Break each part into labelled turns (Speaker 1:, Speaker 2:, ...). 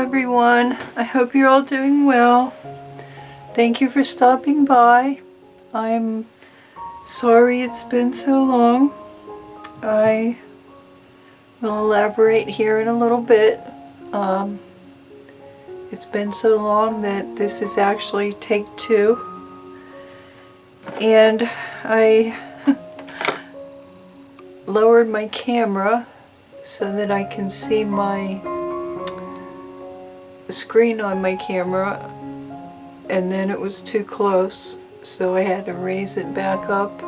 Speaker 1: everyone. I hope you're all doing well. Thank you for stopping by. I'm sorry it's been so long. I will elaborate here in a little bit. It's been so long that this is actually take 2. And I lowered my camera so that I can see my screen on my camera, and then it was too close, so I had to raise it back up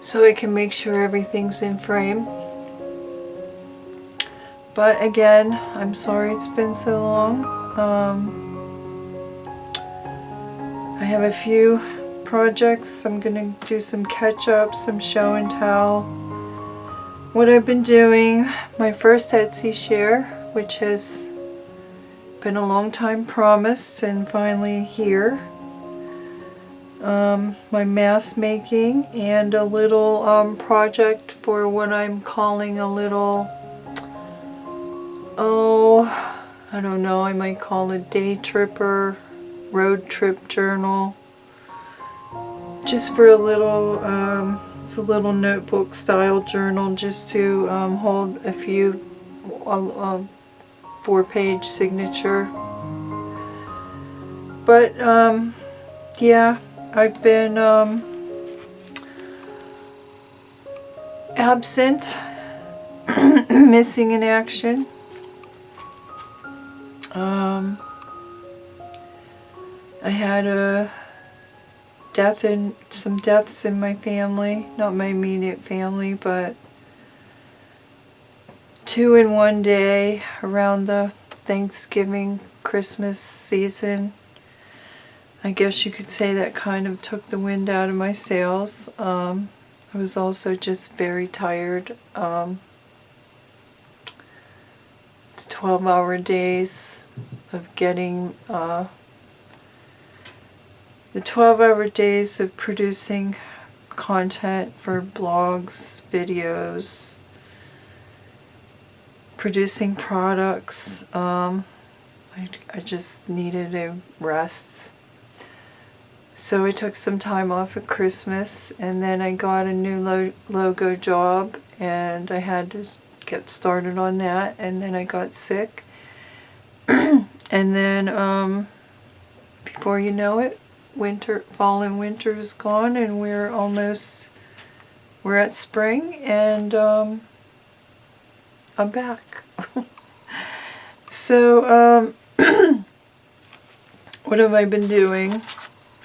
Speaker 1: so I can make sure everything's in frame. But again, I'm sorry it's been so long. I have a few projects. I'm gonna do some catch up, some show and tell. What I've been doing, my first Etsy share, which has been a long time promised and finally here. My mask making and a little project for what I'm calling a little, I don't know, I might call it day tripper, road trip journal. Just for a little, it's a little notebook style journal just to hold a few 4-page signature. But yeah, I've been absent, missing in action. I had some deaths in my family, not my immediate family, but 2 in one day around the Thanksgiving, Christmas season. I guess you could say that kind of took the wind out of my sails. I was also just very tired. The 12-hour days of getting, the 12-hour days of producing content for blogs, videos, producing products. I just needed a rest. So I took some time off at Christmas, and then I got a new logo job, and I had to get started on that, and then I got sick. And then before you know it, fall and winter is gone, and we're at spring, and I'm back. So what have I been doing?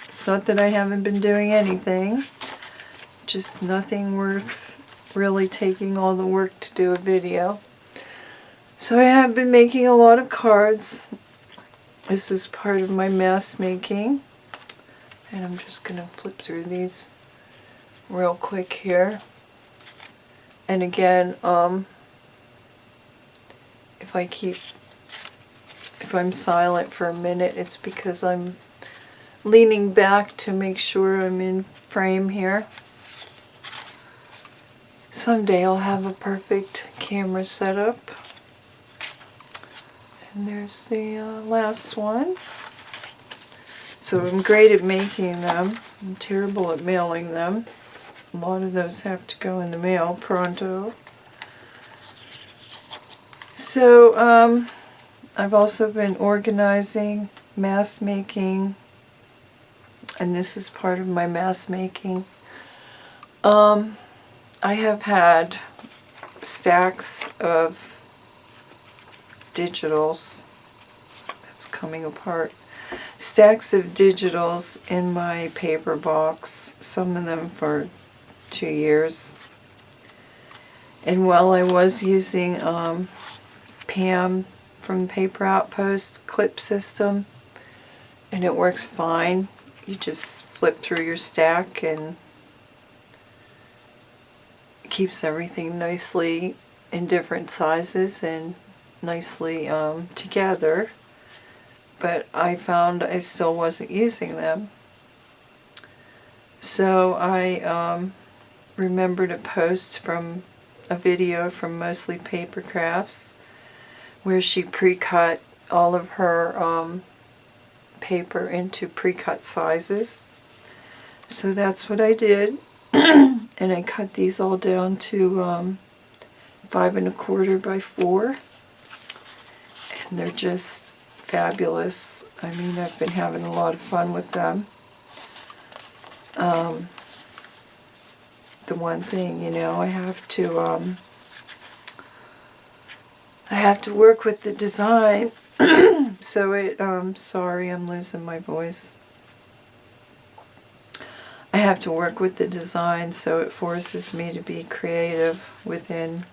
Speaker 1: It's not that I haven't been doing anything, just nothing worth really taking all the work to do a video. So I have been making a lot of cards. This is part of my mask making, and I'm just gonna flip through these real quick here. And again, if I'm silent for a minute, it's because I'm leaning back to make sure I'm in frame here. Someday I'll have a perfect camera setup. And there's the last one. So I'm great at making them. I'm terrible at mailing them. A lot of those have to go in the mail pronto. So I've also been organizing, mask making, and this is part of my mask making. I have had stacks of digitals. That's coming apart. Stacks of digitals in my paper box, some of them for 2 years. And while I was using Pam from Paper Outpost clip system, and it works fine. You just flip through your stack and it keeps everything nicely in different sizes and nicely together. But I found I still wasn't using them. So I remembered a post from a video from Mostly Paper Crafts where she pre-cut all of her paper into pre-cut sizes. So that's what I did. And I cut these all down to 5 1/4 by 4. And they're just fabulous. I mean, I've been having a lot of fun with them. The one thing, I have to work with the design. So sorry, I'm losing my voice. I have to work with the design, so it forces me to be creative within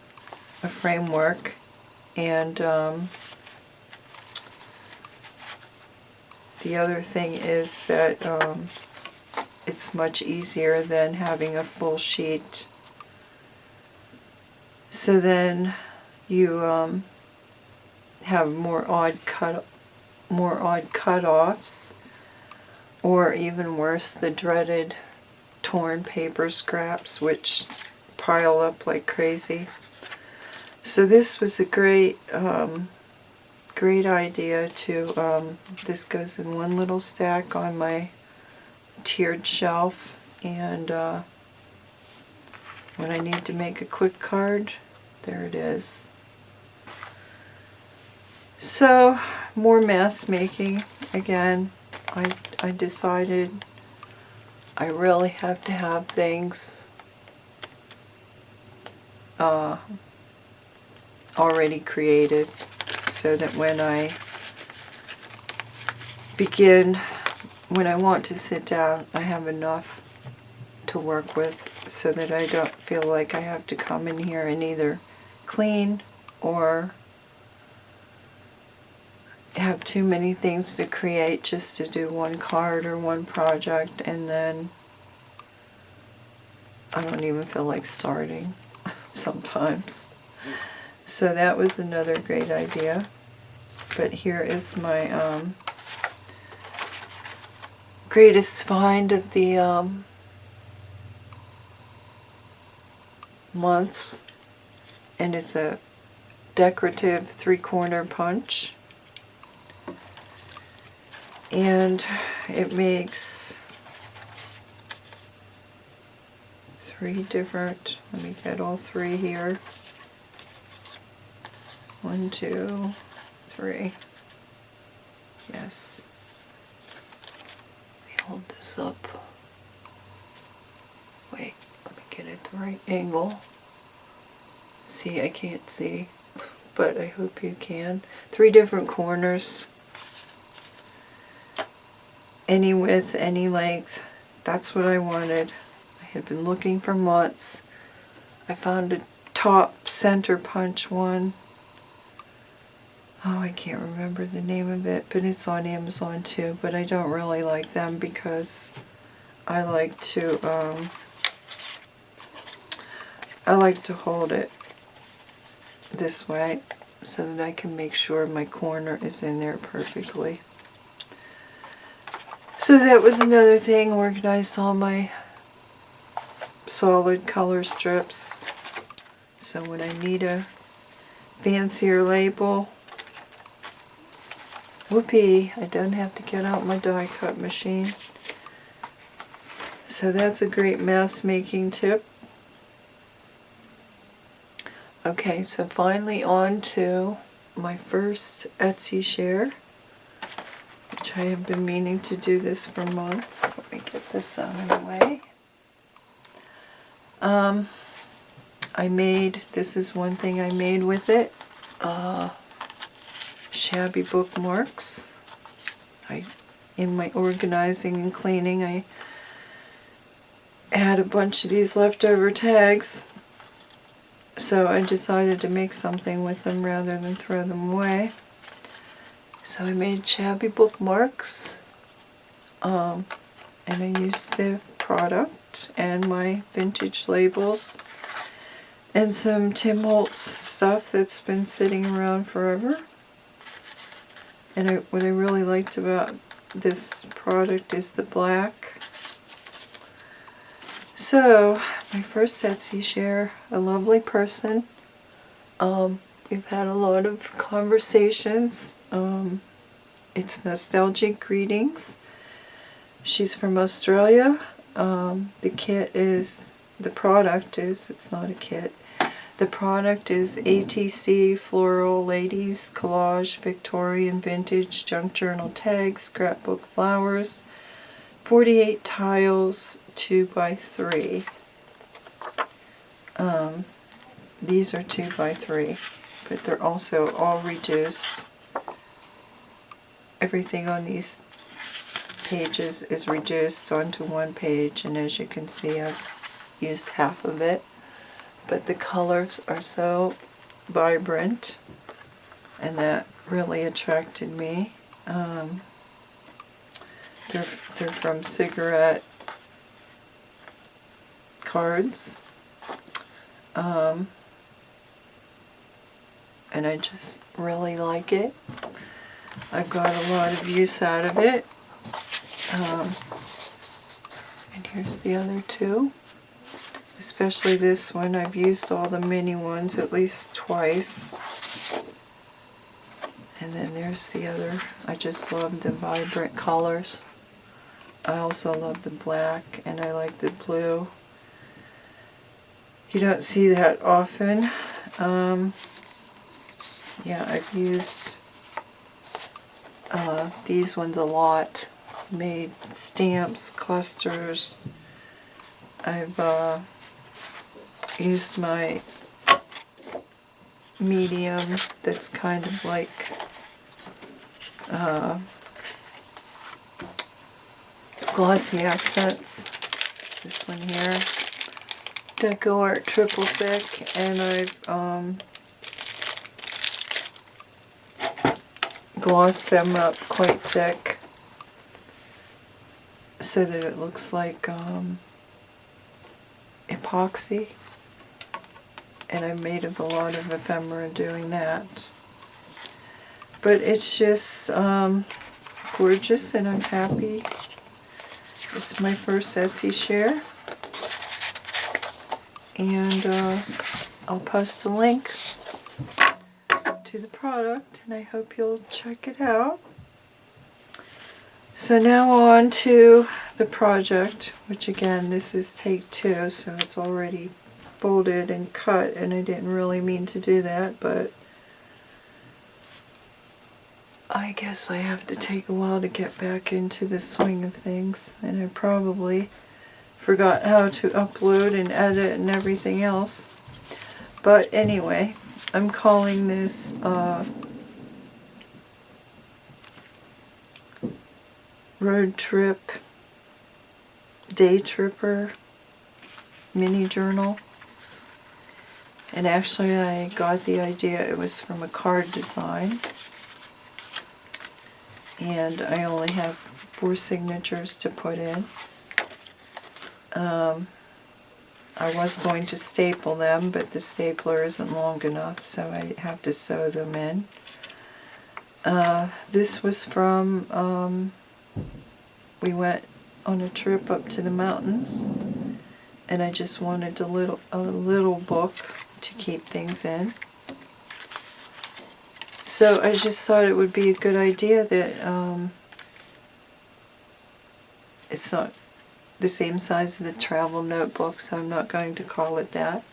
Speaker 1: a framework. And the other thing is that it's much easier than having a full sheet. So then you have more odd cut-offs, or even worse, the dreaded torn paper scraps, which pile up like crazy. So this was a great idea to, this goes in one little stack on my tiered shelf, and when I need to make a quick card, there it is. So, more mess making. Again, I decided I really have to have things already created, so that when I want to sit down, I have enough to work with, so that I don't feel like I have to come in here and either clean or have too many things to create just to do one card or one project, and then I don't even feel like starting sometimes. So that was another great idea. But here is my greatest find of the months, and it's a decorative 3-corner punch, and it makes 3 different, let me get all 3 here, 1, 2, 3, yes, let me hold this up, wait, let me get it the right angle. See, I can't see, but I hope you can. 3 different corners, any width, any length. That's what I wanted. I had been looking for months. I found a top center punch one. Oh, I can't remember the name of it, but it's on Amazon too, but I don't really like them because I like to hold it this way so that I can make sure my corner is in there perfectly. So that was another thing, organized all my solid color strips. So when I need a fancier label, whoopee, I don't have to get out my die cut machine. So that's a great mess making tip. Okay, so finally on to my first Etsy share, which I have been meaning to do this for months. Let me get this out of the way. This is one thing I made with it, shabby bookmarks. In my organizing and cleaning, I had a bunch of these leftover tags, so I decided to make something with them rather than throw them away. So I made shabby bookmarks, and I used the product and my vintage labels and some Tim Holtz stuff that's been sitting around forever. And what I really liked about this product is the black. So, my first Etsy share, a lovely person. We've had a lot of conversations It's Nostalgic Greetings. She's from Australia. The product is, it's not a kit. The product is ATC Floral Ladies Collage Victorian Vintage Junk Journal Tags Scrapbook Flowers, 48 tiles, 2x3. These are 2x3, but they're also all reduced. Everything on these pages is reduced onto one page, and as you can see, I've used half of it. But the colors are so vibrant, and that really attracted me. They're from cigarette cards. And I just really like it. I've got a lot of use out of it. And here's the other two. Especially this one. I've used all the mini ones at least twice. And then there's the other. I just love the vibrant colors. I also love the black, and I like the blue. You don't see that often. Yeah, I've used these ones a lot. Made stamps, clusters. I've used my medium that's kind of like glossy accents. This one here, Deco Art Triple Thick, and I've glossed them up quite thick so that it looks like epoxy. And I made up a lot of ephemera doing that. But it's just gorgeous, and I'm happy. It's my first Etsy share. And I'll post a link to the product, and I hope you'll check it out. So now on to the project, which again, this is take 2, so it's already folded and cut, and I didn't really mean to do that, but I guess I have to take a while to get back into the swing of things, and I probably forgot how to upload and edit and everything else. But anyway, I'm calling this Road Trip Day Tripper Mini Journal. And actually I got the idea, it was from a card design. And I only have 4 signatures to put in. I was going to staple them, but the stapler isn't long enough, so I have to sew them in. This was from, we went on a trip up to the mountains, and I just wanted a little book to keep things in. So I just thought it would be a good idea that it's not the same size as the travel notebook, so I'm not going to call it that.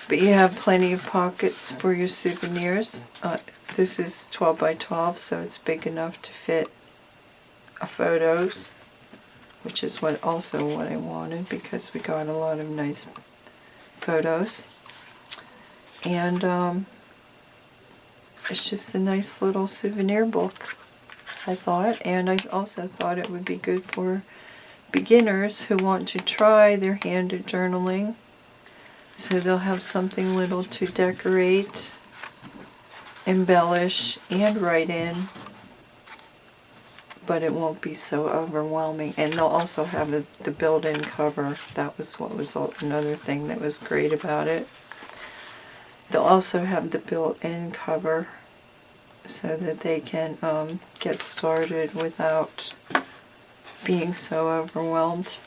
Speaker 1: But you have plenty of pockets for your souvenirs. This is 12 by 12, so it's big enough to fit photos, which is also what I wanted, because we got a lot of nice photos. And it's just a nice little souvenir book, I thought, and I also thought it would be good for beginners who want to try their handed journaling, so they'll have something little to decorate, embellish, and write in, but it won't be so overwhelming. And they'll also have the built-in cover. That was another thing that was great about it. They'll also have the built-in cover so that they can get started without being so overwhelmed.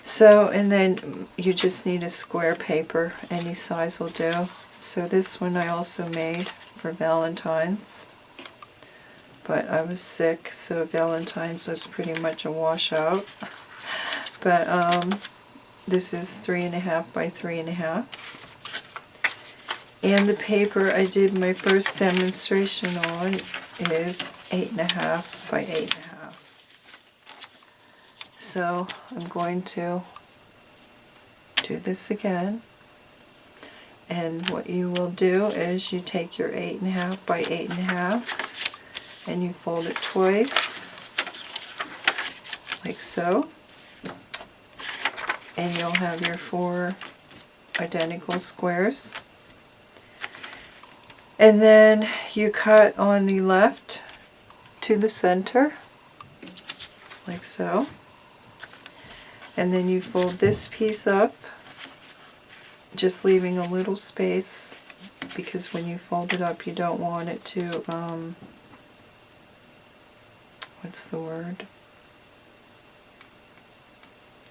Speaker 1: So, and then you just need a square paper, any size will do. So this one I also made for Valentine's. But I was sick, so Valentine's was pretty much a washout. But this is 3.5 by 3.5. And the paper I did my first demonstration on is 8.5 by 8.5. So I'm going to do this again. And what you will do is you take your 8.5 by 8.5 and you fold it twice, like so. And you'll have your 4 identical squares. And then you cut on the left to the center, like so. And then you fold this piece up, just leaving a little space, because when you fold it up you don't want it to, what's the word?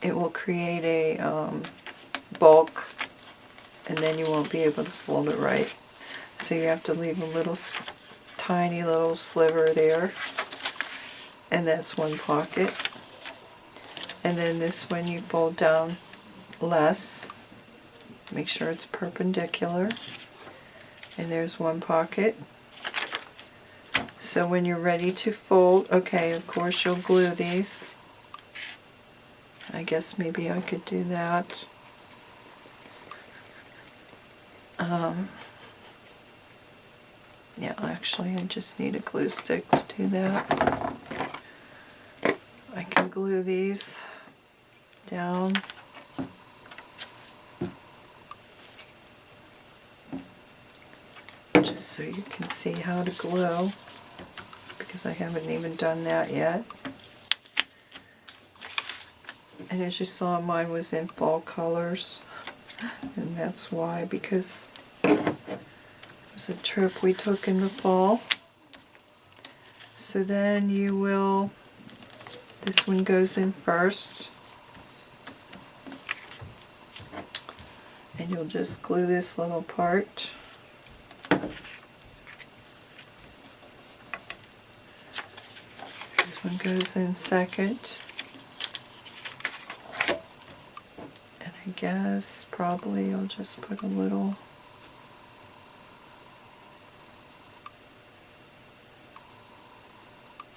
Speaker 1: It will create a bulk, and then you won't be able to fold it right. So you have to leave a little tiny little sliver there, and that's one pocket. And then this one you fold down less, make sure it's perpendicular, and there's one pocket. So when you're ready to fold, okay, of course you'll glue these. I guess maybe I could do that. Yeah, actually I just need a glue stick to do that. I can glue these down. Just so you can see how to glue, because I haven't even done that yet. And as you saw, mine was in fall colors, and that's why, because it was a trip we took in the fall. So then you will, this one goes in first, and you'll just glue this little part. This one goes in second. And I guess probably I'll just put a little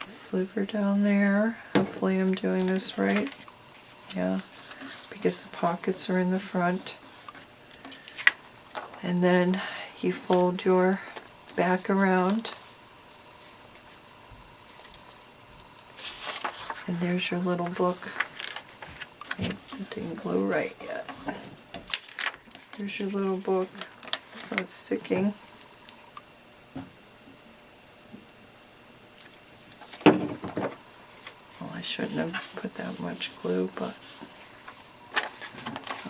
Speaker 1: sliver down there. Hopefully I'm doing this right. Yeah, because the pockets are in the front. And then you fold your back around. And there's your little book. It didn't glue right yet. There's your little book. So it's sticking. Well, I shouldn't have put that much glue, but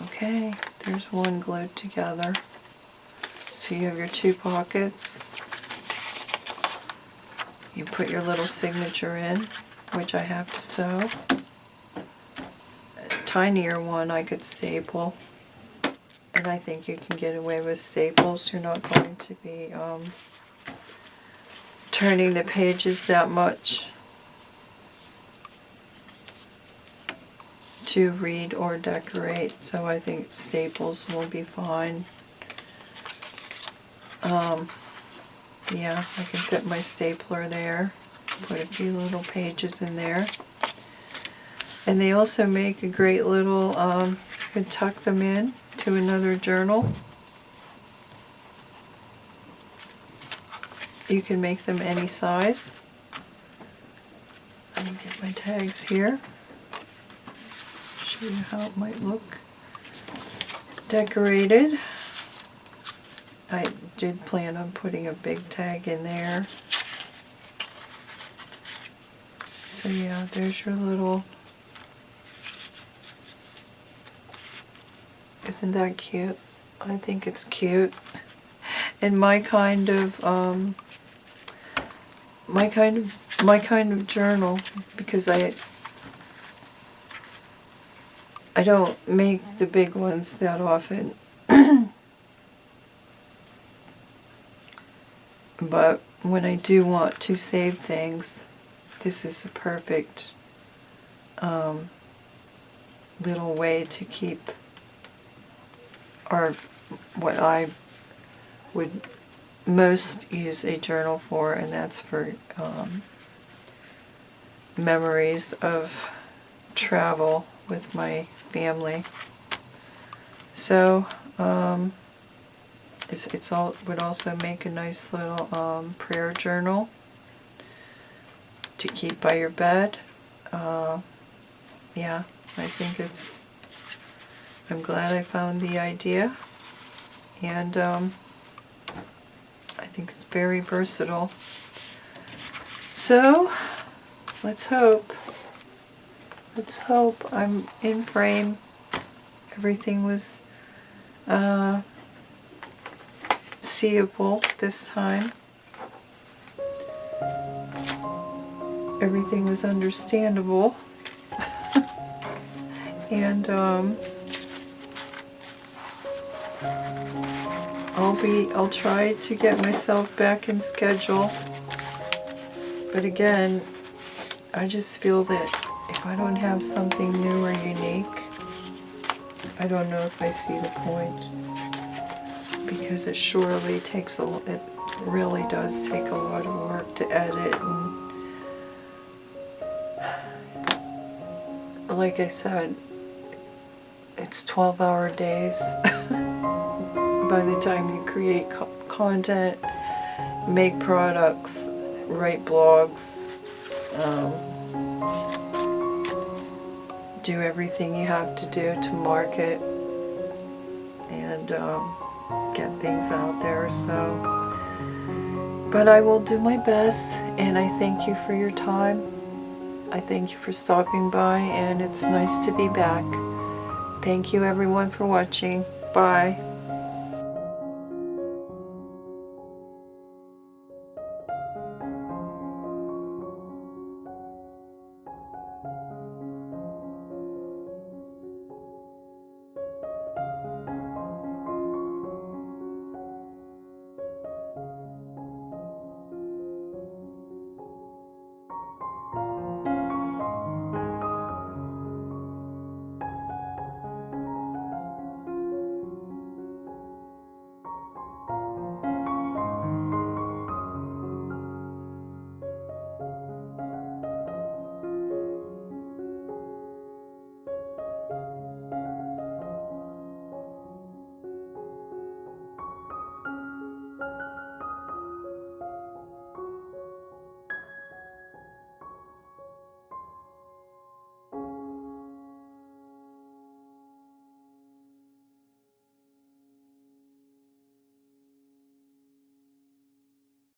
Speaker 1: okay, there's one glued together. So you have your 2 pockets. You put your little signature in, which I have to sew. A tinier one I could staple. And I think you can get away with staples. You're not going to be turning the pages that much to read or decorate, so I think staples will be fine. Yeah, I can fit my stapler there, put a few little pages in there. And they also make a great little, you can tuck them in to another journal. You can make them any size. Let me get my tags here. Show you how it might look decorated. I did plan on putting a big tag in there. So yeah, there's your little, isn't that cute? I think it's cute. And my kind of journal, because I don't make the big ones that often. But when I do want to save things, this is a perfect little way to keep, or what I would most use a journal for, and that's for memories of travel with my family. So it's all would also make a nice little prayer journal to keep by your bed. Yeah, I think I'm glad I found the idea, and I think it's very versatile. So let's hope I'm in frame. Everything was seeable this time. Everything was understandable. And I'll try to get myself back in schedule. But again, I just feel that if I don't have something new or unique, I don't know if I see the point. Because it surely takes it really does take a lot of work to edit, and like I said, it's 12-hour days by the time you create content, make products, write blogs, do everything you have to do to market and get things out there. So, but I will do my best, and I thank you for your time. I thank you for stopping by, and it's nice to be back. Thank you everyone for watching. Bye.